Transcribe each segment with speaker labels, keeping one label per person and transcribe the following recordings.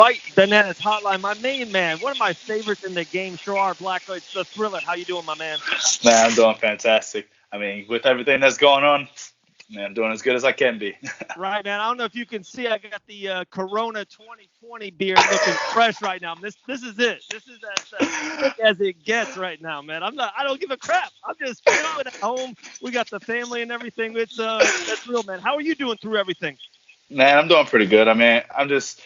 Speaker 1: Fight Bananas Hotline, my main man, one of my favorites in the game, Sherrard Blackledge, the Thriller. How you doing, my man?
Speaker 2: Man, I'm doing fantastic. I mean, with everything that's going on, man, I'm doing as good as I can be.
Speaker 1: Right, man. I don't know if you can see, I got the Corona 2020 beard looking fresh right now. This is it. This is as thick as it gets right now, man. I don't give a crap. I'm just chilling at home. We got the family and everything. That's real, man. How are you doing through everything?
Speaker 2: Man, I'm doing pretty good. I mean, I'm just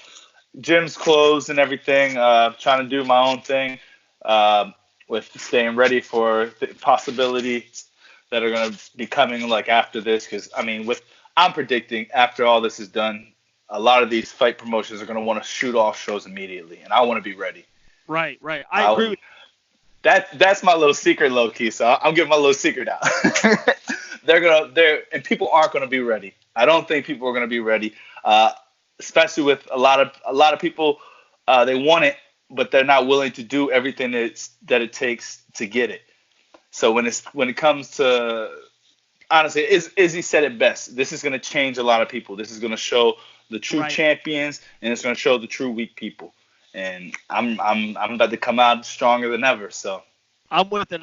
Speaker 2: gym's closed and everything. Trying to do my own thing. Uh, with staying ready for the possibilities that are going to be coming like after this. Because I mean, with I'm predicting after all this is done, a lot of these fight promotions are going to want to shoot off shows immediately, and I want to be ready.
Speaker 1: Right, right. I agree
Speaker 2: I,
Speaker 1: with
Speaker 2: that's my little secret, low key. So I'm giving my little secret out. And people aren't gonna be ready. I don't think people are gonna be ready, uh, especially with a lot of people. They want it, but they're not willing to do everything that it takes to get it. So when it comes to honestly, Izzy said it best. This is gonna change a lot of people. This is gonna show the
Speaker 1: you.
Speaker 2: true
Speaker 1: Right.
Speaker 2: champions, and it's gonna show the true weak people. And I'm about to come out stronger than ever. So.
Speaker 1: I'm with it.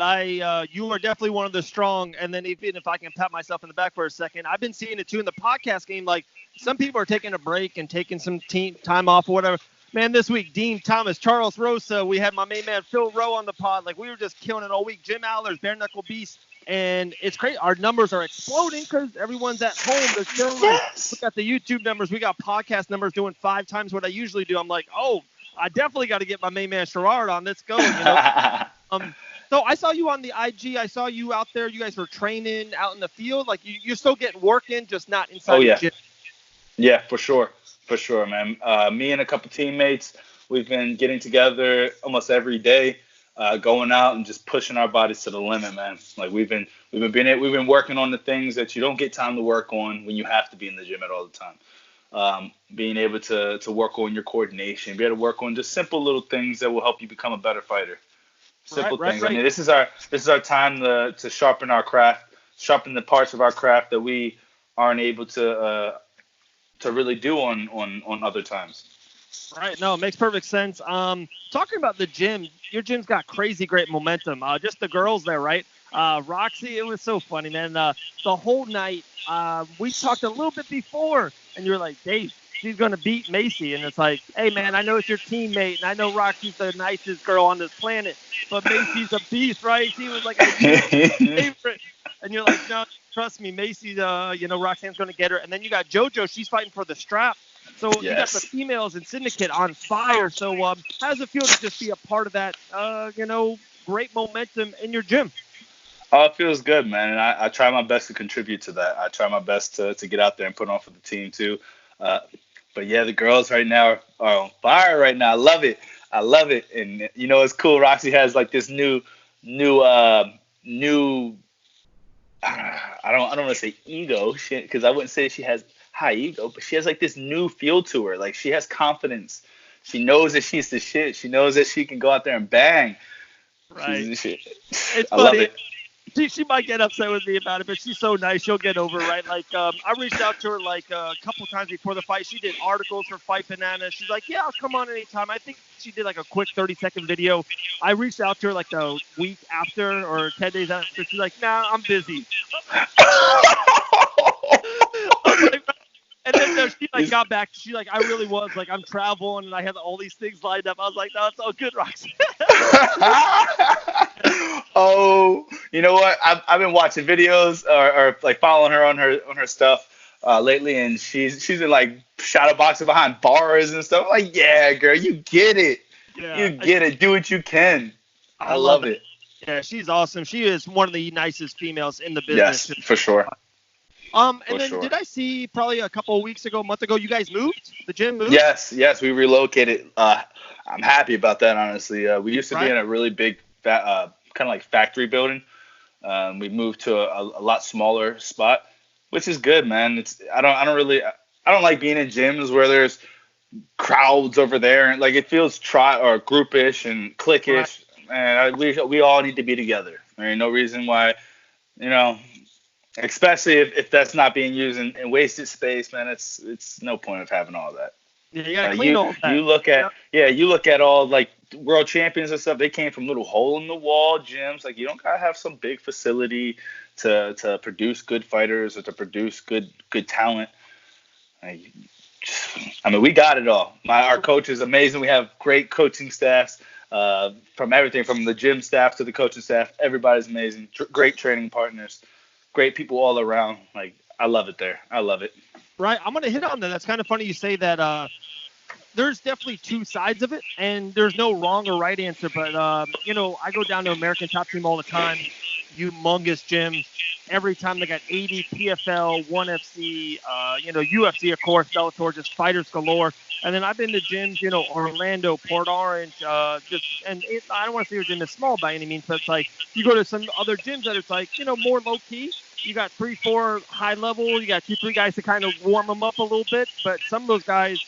Speaker 1: You are definitely one of the strong. And then even if I can pat myself in the back for a second, I've been seeing it too in the podcast game. Like some people are taking a break and taking some time off or whatever. Man, this week, Dean Thomas, Charles Rosa, we had my main man Phil Rowe on the pod. Like we were just killing it all week. Jim Allers, Bare Knuckle Beast, and it's great. Our numbers are exploding because everyone's at home. They're chilling. We got the YouTube numbers. We got podcast numbers doing 5 times what I usually do. I'm like, oh, I definitely got to get my main man Sherrard on. Let's go. Um, so I saw you on the IG. I saw you out there. You guys were training out in the field. Like you're still getting work in, just not
Speaker 2: Oh
Speaker 1: inside the
Speaker 2: yeah,
Speaker 1: gym.
Speaker 2: yeah, for sure, man. Me and a couple teammates, we've been getting together almost every day, going out and just pushing our bodies to the limit, man. Like we've been working on the things that you don't get time to work on when you have to be in the gym at all the time. Being able to work on your coordination, be able to work on just simple little things that will help you become a better fighter.
Speaker 1: Right,
Speaker 2: Simple
Speaker 1: right,
Speaker 2: things. I
Speaker 1: right.
Speaker 2: mean, this is our time to sharpen our craft, sharpen the parts of our craft that we aren't able to really do on other times.
Speaker 1: Right. No, it makes perfect sense. Talking about the gym, your gym's got crazy great momentum. Just the girls there, right? Roxy, it was so funny, man. The whole night, we talked a little bit before, and you were like, Dave, she's going to beat Macy. And it's like, hey, man, I know it's your teammate, and I know Roxy's the nicest girl on this planet, but Macy's a beast, right? She was like a huge favorite. And you're like, no, trust me, Macy, Roxanne's going to get her. And then you got JoJo. She's fighting for the strap. So you got the
Speaker 2: Yes.
Speaker 1: females in Syndicate on fire. So how does it feel to just be a part of that, great momentum in your gym?
Speaker 2: Oh, it feels good, man, and I try my best to contribute to that. I try my best to get out there and put on for the team too. Uh, but yeah, the girls right now are on fire right now. I love it. I love it, and it's cool. Roxy has like this new, new. I don't want to say ego, because I wouldn't say she has high ego, but she has like this new feel to her. Like she has confidence. She knows that she's the shit. She knows that she can go out there and bang. She's
Speaker 1: Right.
Speaker 2: the shit.
Speaker 1: It's
Speaker 2: I love
Speaker 1: funny.
Speaker 2: it.
Speaker 1: She might get upset with me about it, but she's so nice. She'll get over it, right? Like, I reached out to her like a couple times before the fight. She did articles for Fight Banana. She's like, yeah, I'll come on anytime. I think she did like a quick 30-second video. I reached out to her like the week after or 10 days after. She's like, nah, I'm busy. I was like, and then she like got back. She like, I really was like, I'm traveling and I had all these things lined up. I was like, no, it's all good, Roxy.
Speaker 2: Oh, you know what? I've been watching videos or like following her on her stuff lately, and she's in like shadow boxing behind bars and stuff. I'm like, yeah, girl, you get it.
Speaker 1: Yeah,
Speaker 2: You get it. Do what you can.
Speaker 1: I
Speaker 2: I
Speaker 1: love
Speaker 2: love
Speaker 1: it.
Speaker 2: it.
Speaker 1: Yeah, she's awesome. She is one of the nicest females in the business.
Speaker 2: Yes, for sure.
Speaker 1: And
Speaker 2: For
Speaker 1: then
Speaker 2: sure.
Speaker 1: did I see probably a couple of weeks ago, a month ago, you guys moved? The gym moved?
Speaker 2: Yes, we relocated. I'm happy about that, honestly. We used to be
Speaker 1: Right?
Speaker 2: in a really big, kind of like factory building. We moved to a lot smaller spot, which is good, man. I don't like being in gyms where there's crowds over there and like it feels groupish and
Speaker 1: Right.
Speaker 2: cliquish. And we all need to be together. There ain't no reason why, you know, especially if that's not being used in wasted space, man. It's no point of having all that.
Speaker 1: Yeah, you gotta clean all that.
Speaker 2: You look at all like world champions and stuff. They came from little hole in the wall gyms. Like you don't gotta have some big facility to produce good fighters or to produce good talent. Like, I mean, we got it all. Our coach is amazing. We have great coaching staffs. From everything from the gym staff to the coaching staff, everybody's amazing. Great training partners, great people all around. Like I love it there. I love it.
Speaker 1: Right. I'm going to hit on that. That's kind of funny you say that. There's definitely two sides of it, and there's no wrong or right answer. But, I go down to American Top Team all the time. Humongous gym. Every time they got 80 PFL, 1FC, UFC, of course, Bellator, just fighters galore. And then I've been to gyms, Orlando, Port Orange, I don't want to say your gym is small by any means, but it's like you go to some other gyms that it's like, more low key. You got 3-4 high level. You got 2-3 guys to kind of warm them up a little bit. But some of those guys,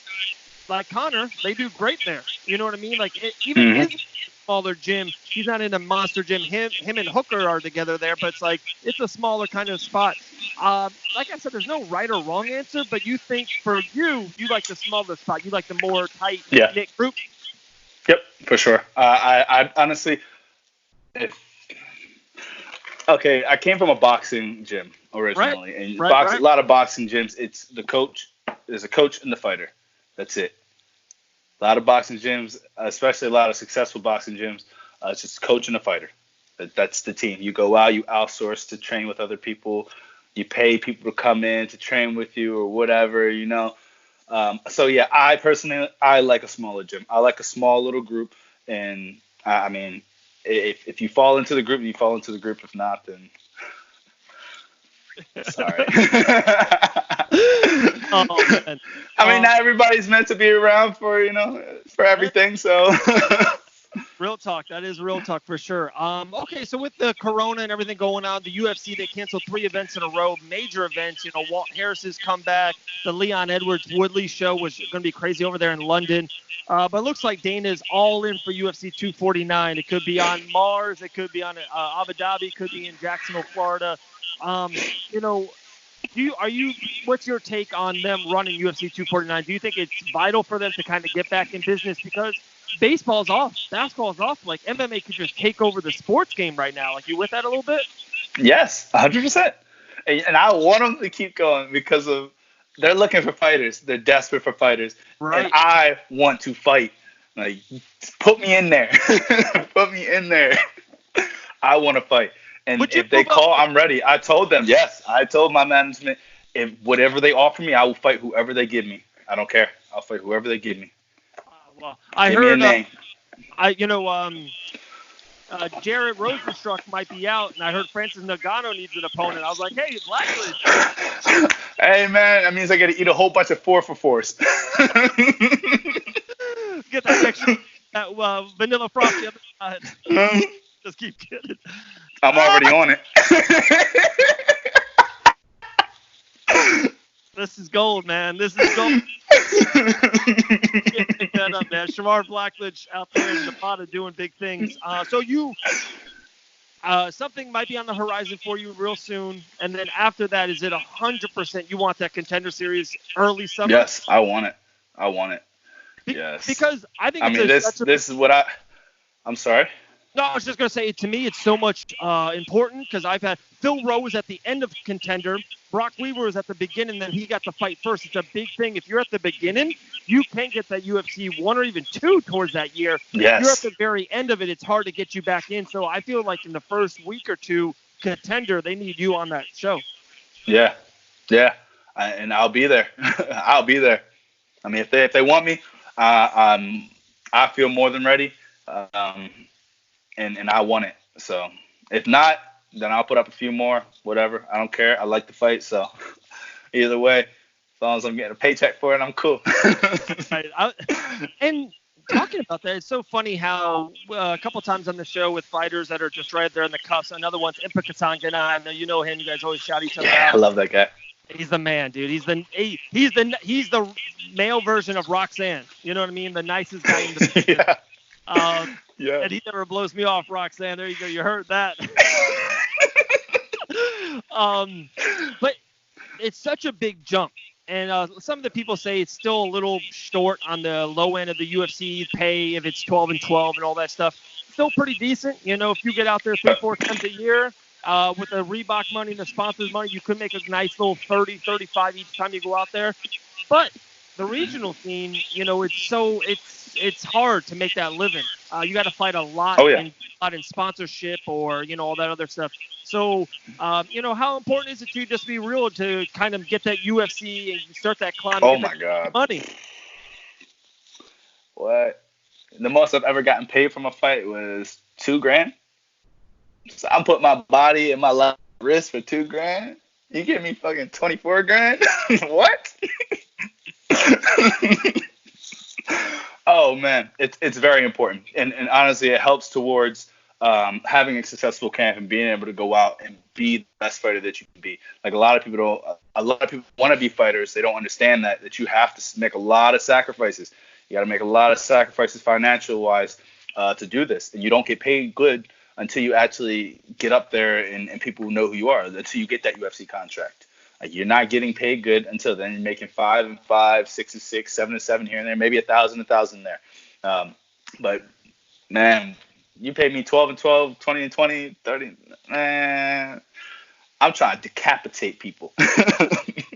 Speaker 1: like Connor, they do great there. You know what I mean? Like even his smaller gym, he's not in a monster gym. Him and Hooker are together there, but it's like it's a smaller kind of spot. Like I said, there's no right or wrong answer. But you think for you like the smaller spot. You like the more tight knit group.
Speaker 2: Yep, for sure. I honestly, I came from a boxing gym originally, and a lot of boxing gyms, it's the coach. There's a coach and the fighter. That's it. A lot of boxing gyms, especially a lot of successful boxing gyms, it's just coach and a fighter. That's the team. You go out, you outsource to train with other people. You pay people to come in to train with you or whatever, I personally, I like a smaller gym. I like a small little group, and I mean, if you fall into the group, you fall into the group. If not, then sorry.
Speaker 1: Oh, man.
Speaker 2: I mean, not everybody's meant to be around for everything. So
Speaker 1: real talk. That is real talk for sure. Okay, so with the Corona and everything going on, the UFC, they canceled 3 events in a row, major events. Walt Harris's comeback, the Leon Edwards Woodley show was going to be crazy over there in London. But it looks like Dana's all in for UFC 249. It could be on Mars. It could be on Abu Dhabi. It could be in Jacksonville, Florida. What's your take on them running UFC 249? Do you think it's vital for them to kind of get back in business? Because baseball's off, basketball's off. Like MMA could just take over the sports game right now. Like, you with that a little bit?
Speaker 2: Yes, 100%. And I want them to keep going because they're looking for fighters. They're desperate for fighters.
Speaker 1: Right.
Speaker 2: And I want to fight. Like, put me in there. Put me in there. I want to fight. And if they call, I'm ready. I told them, yes. I told my management, if whatever they offer me, I will fight whoever they give me. I don't care. I'll fight whoever they give me.
Speaker 1: Well, I
Speaker 2: give
Speaker 1: heard,
Speaker 2: me a name.
Speaker 1: Jared Rosenstruck might be out, and I heard Francis Ngannou needs an opponent. I was like, hey, Blackledge.
Speaker 2: Hey, man, that means I got to eat a whole bunch of 4-for-4s.
Speaker 1: Get that extra vanilla frosty on the side. Just keep kidding.
Speaker 2: I'm already on it.
Speaker 1: This is gold, man. This is gold. Can't pick that up, man. Sherrard Blackledge out there in Nevada doing big things. So something might be on the horizon for you real soon. And then after that, is it 100% you want that Contender Series early summer?
Speaker 2: Yes, I want it. Yes.
Speaker 1: Because I think
Speaker 2: this is what I'm sorry.
Speaker 1: No, I was just going to say, to me, it's so much important because I've had Phil Rowe was at the end of Contender. Brock Weaver was at the beginning, then he got the fight first. It's a big thing. If you're at the beginning, you can get that UFC 1 or even 2 towards that year.
Speaker 2: Yes.
Speaker 1: If you're at the very end of it, it's hard to get you back in. So I feel like in the first week or 2, Contender, they need you on that show.
Speaker 2: Yeah. And I'll be there. I'll be there. I mean, if they want me, I feel more than ready. And I want it. So if not, then I'll put up a few more, whatever. I don't care. I like to fight. So either way, as long as I'm getting a paycheck for it, I'm cool.
Speaker 1: And talking about that, it's so funny how a couple times on the show with fighters that are just right there in the cuffs. Another one's Impa Kasanganay. I know you know him. You guys always shout each other out.
Speaker 2: I love that guy.
Speaker 1: He's the man, dude. He's the male version of Roxanne. You know what I mean? The nicest guy in the business.
Speaker 2: Yeah.
Speaker 1: And he never blows me off, Roxanne. There you go. You heard that. But it's such a big jump And some of the people say it's still a little short on the low end of the UFC pay if it's 12 and 12 and all that stuff. Still pretty decent. You know, if you get out there 3-4 times a year with the Reebok money and the sponsors money, you could make a nice little 30, 35 each time you go out there. But the regional scene, you know, it's hard to make that living. You got to fight a lot, in sponsorship or, you know, all that other stuff. So, you know, how important is it to just be real to kind of get that UFC and start that climb?
Speaker 2: Oh my God.
Speaker 1: Money.
Speaker 2: What? The most I've ever gotten paid from a fight was $2,000. So I'm putting my body and my left wrist for $2,000. You give me fucking $24,000? What? Oh man, it's very important, and honestly, it helps towards having a successful camp and being able to go out and be the best fighter that you can be. Like a lot of people want to be fighters. They don't understand that you have to make a lot of sacrifices. You got to make a lot of sacrifices financial wise to do this, and you don't get paid good until you actually get up there and people know who you are. Until you get that UFC contract. Like you're not getting paid good until then. You're making 5 and 5, 6 and 6, 7 and 7 here and there, maybe 1,000 there. But man, you paid me 12 and 12, 20 and 20, 30. Man, I'm trying to decapitate people. like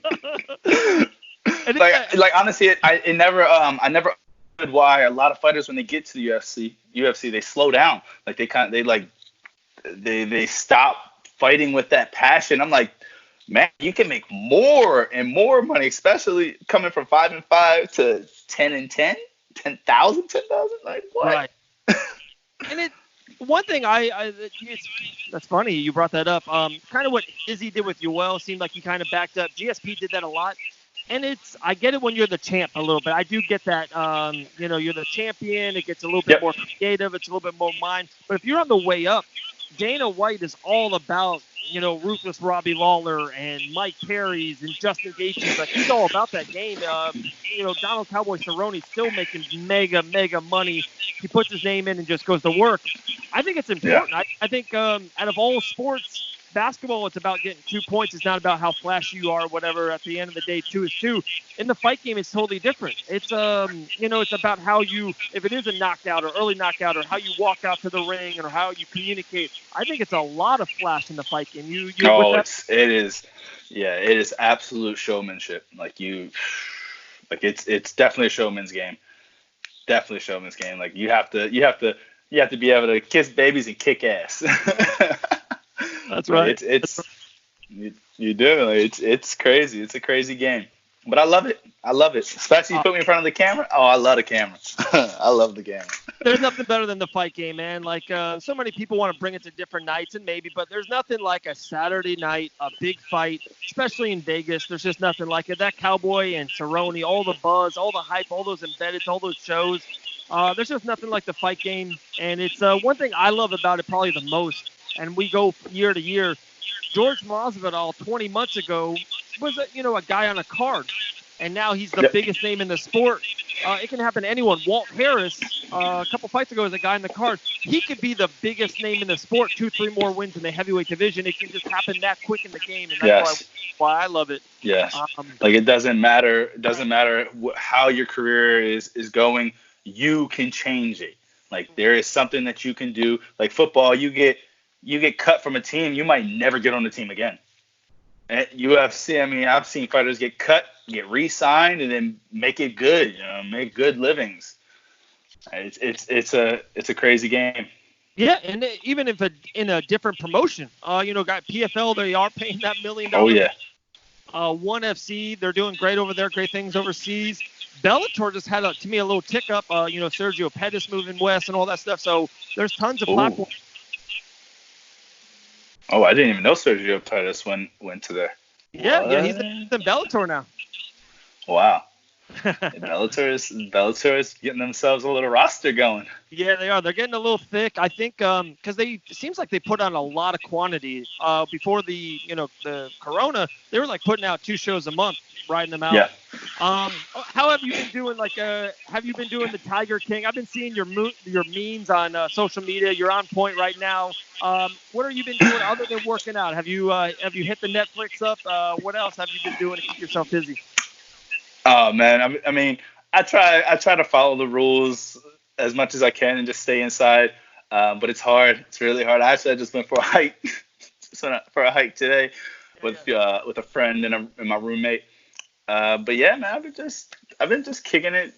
Speaker 2: honestly, I never understood why a lot of fighters when they get to the UFC they slow down. Like they stop fighting with that passion. I'm like, man, you can make more and more money, especially coming from 5 and 5 to 10 and 10, 10,000. Like what?
Speaker 1: Right. And one thing that's funny you brought that up. Kind of what Izzy did with Yoel seemed like he kind of backed up. GSP did that a lot. And I get it when you're the champ a little bit. I do get that, you know, you're the champion. It gets a little bit more creative. It's a little bit more mind. But if you're on the way up, Dana White is all about, you know, Ruthless Robbie Lawler and Mike Perry's and Justin Gaethje's. Like, he's all about that game. You know, Donald Cowboy Cerrone's still making mega money. He puts his name in and just goes to work. I think it's important. Yeah. I think out of all sports, basketball, it's about getting 2 points. It's not about how flashy you are or whatever. At the end of the day, 2 is 2. In the fight game, it's totally different. It's, you know, it's about how you, if it is a knockout or early knockout or how you walk out to the ring or how you communicate. I think it's a lot of flash in the fight game.
Speaker 2: It is absolute showmanship. It's definitely a showman's game. Definitely a showman's game. Like you have to be able to kiss babies and kick ass.
Speaker 1: That's right.
Speaker 2: You do. It's crazy. It's a crazy game. But I love it. Especially you put me in front of the camera. Oh, I love the camera. I love the camera.
Speaker 1: There's nothing better than the fight game, man. Like so many people want to bring it to different nights and maybe, but there's nothing like a Saturday night, a big fight, especially in Vegas. There's just nothing like it. That Cowboy and Cerrone, all the buzz, all the hype, all those embedded, all those shows. There's just nothing like the fight game. And it's one thing I love about it probably the most. And we go year to year. George Masvidal 20 months ago was a guy on a card, and now he's the biggest name in the sport. It can happen to anyone. Walt Harris, a couple fights ago, was a guy on the card. He could be the biggest name in the sport, 2-3 more wins in the heavyweight division. It can just happen that quick in the game, and that's why I love it.
Speaker 2: Yes. Like it doesn't matter. It doesn't matter how your career is going. You can change it. Like there is something that you can do. Like football, you get cut from a team, you might never get on the team again. At UFC, I mean, I've seen fighters get cut, get re-signed, and then make it good. You know, make good livings. It's a crazy game.
Speaker 1: Yeah, and even if in a different promotion, got PFL, they are paying that $1 million.
Speaker 2: Oh yeah.
Speaker 1: ONE FC, they're doing great over there, great things overseas. Bellator just had to me a little tick up. Sergio Pettis moving west and all that stuff. So there's tons of platforms.
Speaker 2: Oh, I didn't even know Sergio Pettis went to there.
Speaker 1: Yeah, he's in Bellator now.
Speaker 2: Wow. Bellator is getting themselves a little roster going.
Speaker 1: Yeah, they are. They're getting a little thick. I think because it seems like they put on a lot of quantity. Before the Corona, they were like putting out 2 shows a month, riding them out. Yeah. How have you been doing? Have you been doing the Tiger King? I've been seeing your memes on social media. You're on point right now. What have you been doing other than working out? Have you hit the Netflix up? What else have you been doing to keep yourself busy?
Speaker 2: Oh man, I mean, I try to follow the rules as much as I can and just stay inside. But it's hard. It's really hard. Actually, I just went for a hike. For a hike today with a friend and my roommate. But yeah, man, I've been just kicking it,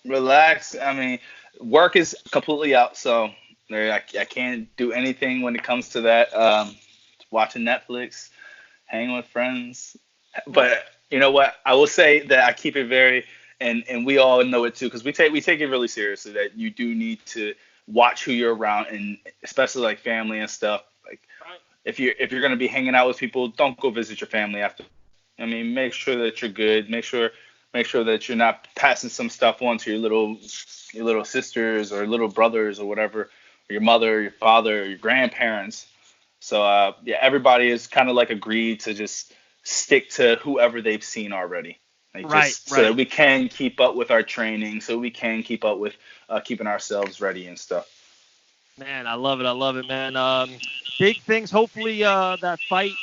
Speaker 2: relax. I mean, work is completely out, so I can't do anything when it comes to that. Watching Netflix, hanging with friends. But you know what? I will say that I keep it very, and we all know it too, because we take it really seriously. That you do need to watch who you're around, and especially like family and stuff. Like if you're gonna be hanging out with people, don't go visit your family after. I mean, make sure that you're good. Make sure that you're not passing some stuff on to your little sisters or little brothers or whatever, or your mother, or your father, or your grandparents. So yeah, everybody is kind of like agreed to just stick to whoever they've seen already. Like so that we can keep up with our training, so we can keep up with keeping ourselves ready and stuff.
Speaker 1: Man, I love it, man. Big things. Hopefully that fight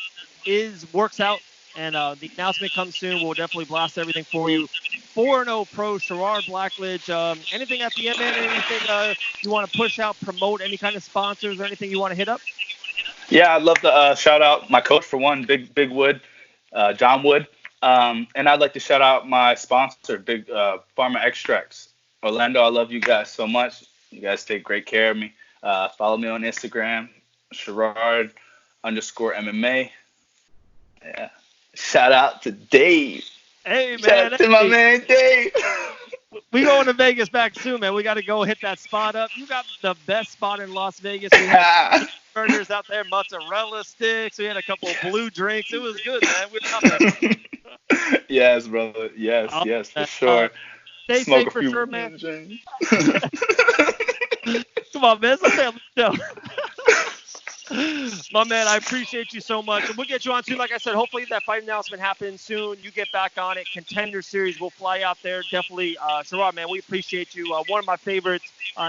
Speaker 1: works out, and the announcement comes soon. We'll definitely blast everything for you. 4-0 pro Sherrard Blackledge. Anything at the end, man? Anything you want to push out, promote? Any kind of sponsors or anything you want to hit up?
Speaker 2: Yeah, I'd love to shout out my coach for one, Big Wood, John Wood. And I'd like to shout out my sponsor, Big Pharma Extracts. Orlando, I love you guys so much. You guys take great care of me. Follow me on Instagram, Sherrard_MMA. Yeah. Shout out to Dave.
Speaker 1: Hey, man.
Speaker 2: Shout out to my man, Dave.
Speaker 1: We going to Vegas back soon, man. We got to go hit that spot up. You got the best spot in Las Vegas. We had burgers out there, mozzarella sticks. We had a couple of blue drinks. It was good, man. We're out there.
Speaker 2: Yes, brother. Yes, for sure.
Speaker 1: Stay safe for sure, man. Come on, man. It's a family show. My man, I appreciate you so much. And we'll get you on soon. Like I said, hopefully that fight announcement happens soon. You get back on it. Contender Series will fly out there. Definitely. Sherrard, man, we appreciate you. One of my favorites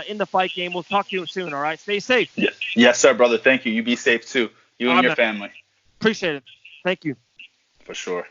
Speaker 1: in the fight game. We'll talk to you soon, all right? Stay safe.
Speaker 2: Yes, sir, brother. Thank you. You be safe, too. You and your family.
Speaker 1: Appreciate it. Thank you.
Speaker 2: For sure.